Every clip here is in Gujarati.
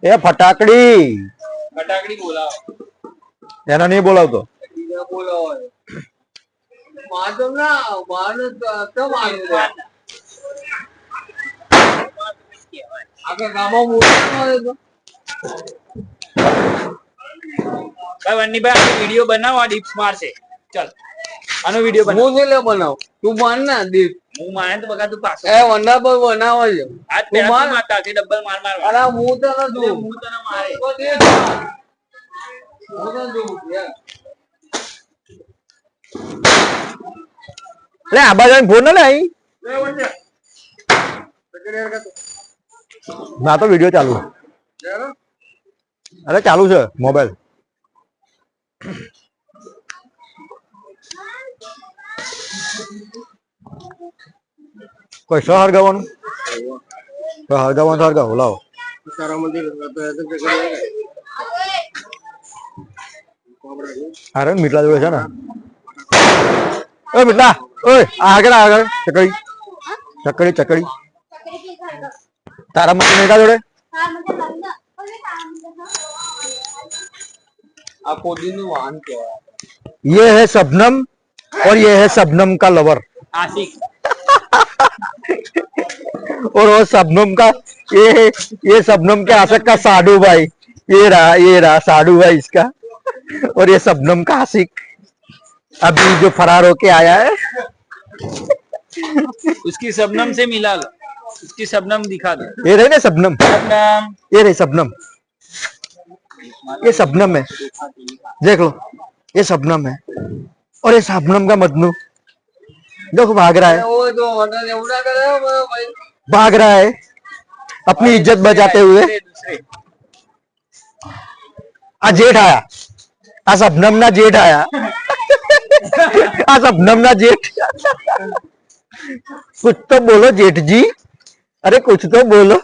એ ફટાકડી ફટાકડી બોલાવો એના નહીં બોલાવતો બોલાવો માધવ ના માનું તો માનું આખા ગામમાં મોટો તો ભાઈ વન્નીભાઈ વિડિયો બનાવો ડિપ્સ મારશે ચાલ આનો વિડિયો બનાવ હું લે બનાવ તું માન ના દીપ હું માને તો બગા તું પાછો એ વન્ના પર બનાવો છે આજ તું માર મારતા કે ડબલ માર માર અરે હું તો ન દઉં હું તો ન મારે તો દે હું તો દઉં યાર લે આ બાજુ ફોન ન લે અહીં લે વન્ને ના તો વિડિયો ચાલુ અરે ચાલુ છે મોબાઈલ કોઈ શહર ગવાનું હરગાવાનું હરગાવ લાવો અરે મીઠલા જોડે છે ને ओ मिटला ओए आगे चकड़ी चकड़ी चकड़ी तारा मत मेरा जोड़े आपको दिन वाहन क्या ये है शबनम और ये है शबनम का लवर आशिक और वो शबनम का ये शबनम के आशिक का साडू भाई ये रहा साडू भाई इसका और ये शबनम का आशिक अभी जो फरार होके आया है उसकी शबनम से मिला लो उसकी शबनम दिखा दो ये रही ना शबनम ये रही शबनम ये शबनम है देख लो ये शबनम है और ये शबनम का मजनू देखो भाग रहा है भाग रहा है अपनी इज्जत बचाते हुए आ जेठ आया आ शबनम ना जेठ आया आ शबनम ना जेठ कुछ तो बोलो जेठ जी अरे कुछ तो बोलो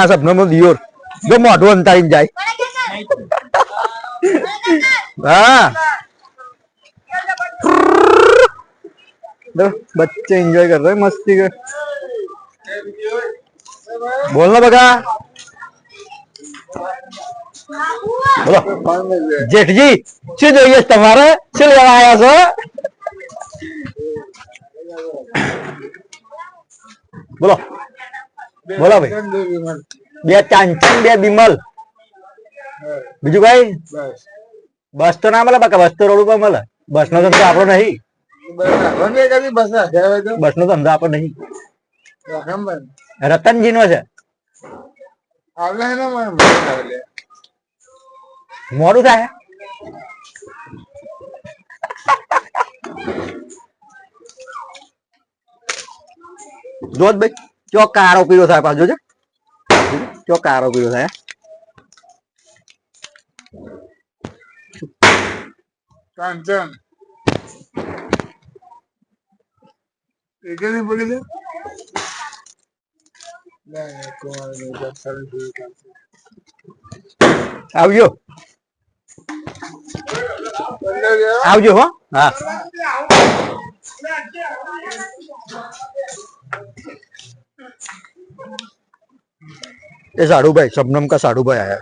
शबनम नो दियोर जो मोटो अंतारी जाए हाँ बच्चे एंजॉय कर रहे हैं मस्ती कर बोलना बगा बोलो जेठ जी शू જોઈએ તમારે શું લેવા આવ્યા છો બોલો બોલો ભાઈ બે ચાંચન બે બિમલ બીજું ભાઈ બસ તો ના મળે બાકા બસ તો રોડ ઉપર મળે બસ નો ધંધો આપણો નહીં બસ નો ધંધો આપણો નહીં રતનજી નો છે મોડું થાય જોત ભાઈ ચો કારો પીળો થાય પાછો છે ચો કારો પીળો થાય કાંચન એકલી બોલી દે આવજો આવજો હો हाँ ये साड़ू भाई शबनम का साड़ू भाई आया